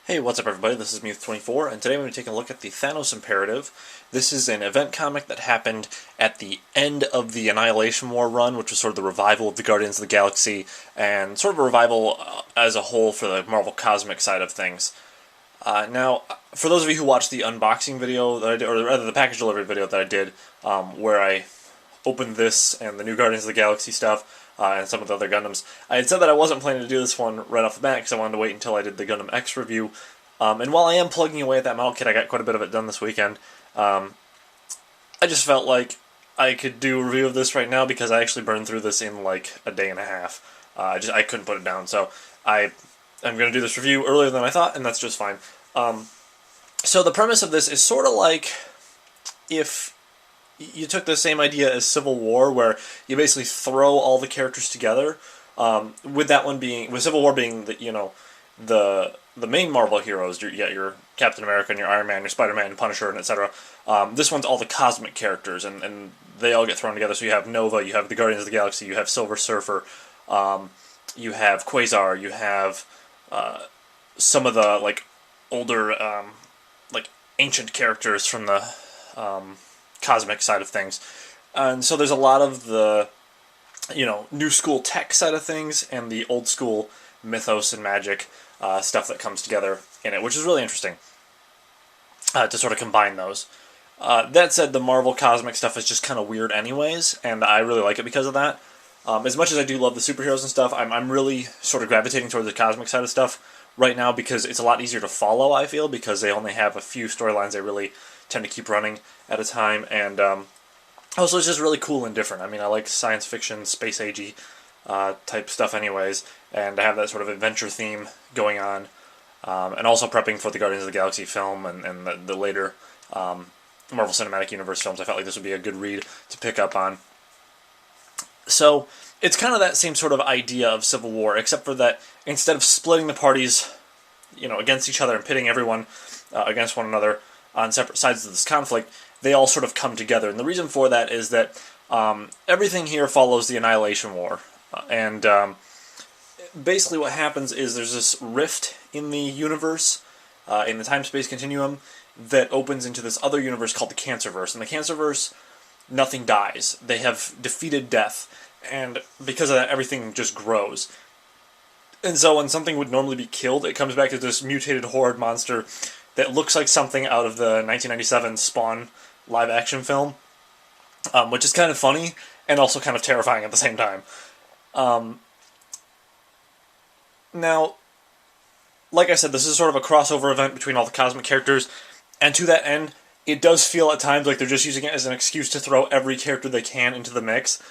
Hey, what's up everybody? This is Muth24, and today I'm going to be taking a look at the Thanos Imperative. This is an event comic that happened at the end of the Annihilation War run, which was sort of the revival of the Guardians of the Galaxy, and sort of a revival as a whole for the Marvel Cosmic side of things. Now, for those of you who watched the unboxing video that I did, or rather the package delivery video that I did, where I opened this and the new Guardians of the Galaxy stuff, and some of the other Gundams. I had said that I wasn't planning to do this one right off the bat because I wanted to wait until I did the Gundam X review. And while I am plugging away at that model kit, I got quite a bit of it done this weekend. I just felt like I could do a review of this right now because I actually burned through this in like a day and a half. I couldn't put it down, so I'm going to do this review earlier than I thought, and that's just fine. So the premise of this is sort of like if you took the same idea as Civil War, where you basically throw all the characters together. With Civil War being the main Marvel heroes. Your Captain America and your Iron Man, your Spider-Man, and Punisher, and etc. This one's all the cosmic characters, and they all get thrown together. So you have Nova, you have the Guardians of the Galaxy, you have Silver Surfer, you have Quasar, you have some of the older ancient characters from the cosmic side of things. And so there's a lot of the new school tech side of things and the old school mythos and magic stuff that comes together in it, which is really interesting to sort of combine those. That said, the Marvel cosmic stuff is just kind of weird anyways, and I really like it because of that. As much as I do love the superheroes and stuff, I'm really sort of gravitating towards the cosmic side of stuff right now because it's a lot easier to follow, I feel, because they only have a few storylines they really tend to keep running at a time, and also it's just really cool and different. I mean, I like science fiction, space agey type stuff anyways, and I have that sort of adventure theme going on, and also prepping for the Guardians of the Galaxy film and the later Marvel Cinematic Universe films. I felt like this would be a good read to pick up on. So it's kind of that same sort of idea of Civil War, except for that instead of splitting the parties, against each other and pitting everyone against one another on separate sides of this conflict, they all sort of come together. And the reason for that is that everything here follows the Annihilation War. And basically what happens is there's this rift in the universe, in the time-space continuum, that opens into this other universe called the Cancerverse. In the Cancerverse, nothing dies. They have defeated death. And because of that, everything just grows. And so when something would normally be killed, it comes back to this mutated horde monster that looks like something out of the 1997 Spawn live-action film, which is kind of funny and also kind of terrifying at the same time. Now, like I said, this is sort of a crossover event between all the cosmic characters, and to that end, it does feel at times like they're just using it as an excuse to throw every character they can into the mix.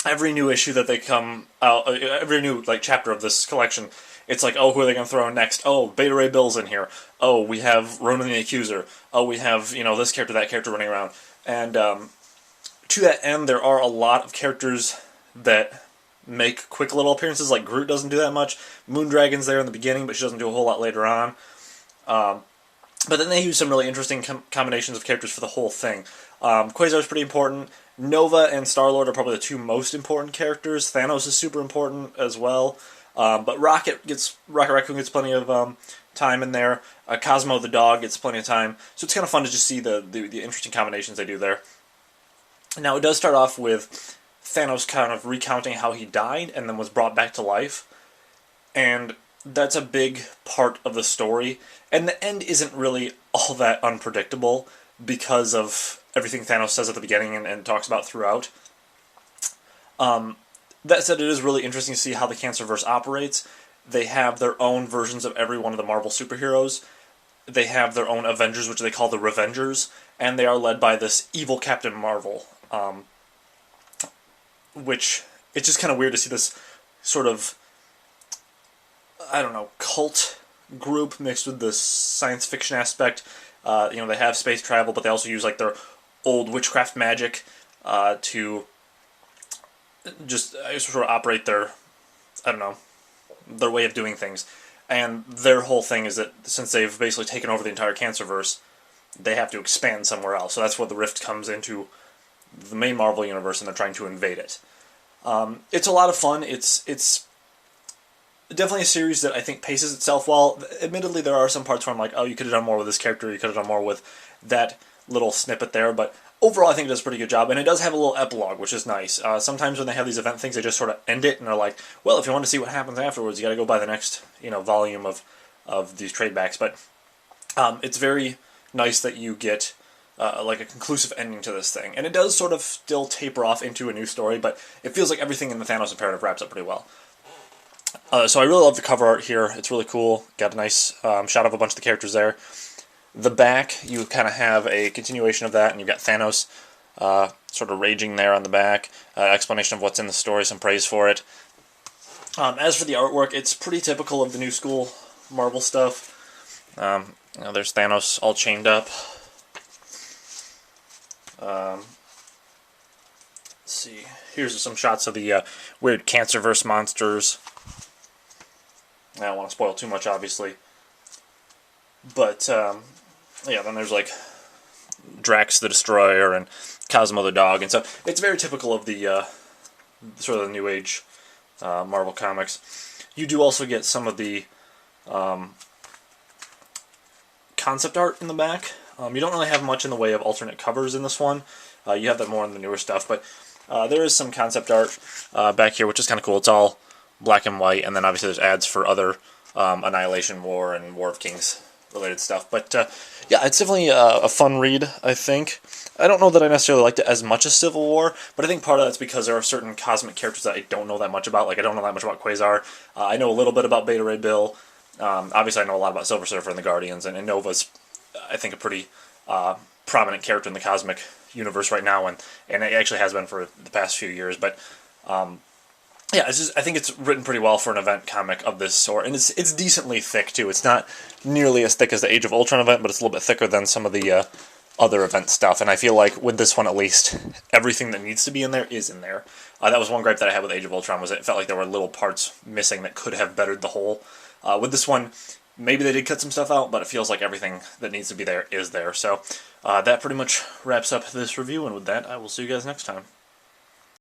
Every new issue that they come out, every new chapter of this collection, it's like, oh, who are they going to throw in next? Oh, Beta Ray Bill's in here. Oh, we have Ronan the Accuser. Oh, we have, this character, that character running around. And to that end, there are a lot of characters that make quick little appearances, like Groot doesn't do that much. Moondragon's there in the beginning, but she doesn't do a whole lot later on. But then they use some really interesting combinations of characters for the whole thing. Quasar's pretty important. Nova and Star-Lord are probably the two most important characters. Thanos is super important as well. But Rocket Raccoon gets plenty of time in there. Cosmo the dog gets plenty of time. So it's kind of fun to just see the interesting combinations they do there. Now, it does start off with Thanos kind of recounting how he died and then was brought back to life. And that's a big part of the story. And the end isn't really all that unpredictable because of everything Thanos says at the beginning and talks about throughout. That said, it is really interesting to see how the Cancerverse operates. They have their own versions of every one of the Marvel superheroes. They have their own Avengers, which they call the Revengers, and they are led by this evil Captain Marvel, which it's just kind of weird to see this sort of, I don't know, cult group mixed with the science fiction aspect. They have space travel, but they also use their old witchcraft magic to just sort of operate their way of doing things. And their whole thing is that since they've basically taken over the entire Cancerverse, they have to expand somewhere else. So that's where the rift comes into the main Marvel universe, and they're trying to invade it. It's a lot of fun. It's definitely a series that I think paces itself well. Admittedly, there are some parts where I'm like, oh, you could have done more with this character, you could have done more with that little snippet there, but overall I think it does a pretty good job, and it does have a little epilogue, which is nice. Sometimes when they have these event things, they just sort of end it, and they're like, well, if you want to see what happens afterwards, you gotta go buy the next, volume of these trade backs, but it's very nice that you get like a conclusive ending to this thing. And it does sort of still taper off into a new story, but it feels like everything in the Thanos Imperative wraps up pretty well. So I really love the cover art here. It's really cool. Got a nice shot of a bunch of the characters there. The back, you kind of have a continuation of that, and you've got Thanos sort of raging there on the back. Explanation of what's in the story, some praise for it. As for the artwork, it's pretty typical of the new school Marvel stuff. There's Thanos all chained up. Let's see. Here's some shots of the weird Cancerverse monsters. I don't want to spoil too much, obviously. But, yeah, then there's, like, Drax the Destroyer and Cosmo the Dog. And so it's very typical of the, sort of the New Age Marvel Comics. You do also get some of the concept art in the back. You don't really have much in the way of alternate covers in this one. You have that more in the newer stuff, but there is some concept art back here, which is kind of cool. It's all black and white, and then obviously there's ads for other Annihilation War and War of Kings related stuff. But yeah, it's definitely a fun read, I think. I don't know that I necessarily liked it as much as Civil War, but I think part of that's because there are certain cosmic characters that I don't know that much about. Like, I don't know that much about Quasar. I know a little bit about Beta Ray Bill. Obviously, I know a lot about Silver Surfer and the Guardians, and Nova's, I think, a pretty prominent character in the cosmic universe right now, and it actually has been for the past few years. But yeah, I think it's written pretty well for an event comic of this sort, and it's decently thick too. It's not nearly as thick as the Age of Ultron event, but it's a little bit thicker than some of the other event stuff. And I feel like with this one, at least, everything that needs to be in there is in there. That was one gripe that I had with Age of Ultron, was it felt like there were little parts missing that could have bettered the whole. With this one, maybe they did cut some stuff out, but it feels like everything that needs to be there is there. So that pretty much wraps up this review, and with that, I will see you guys next time.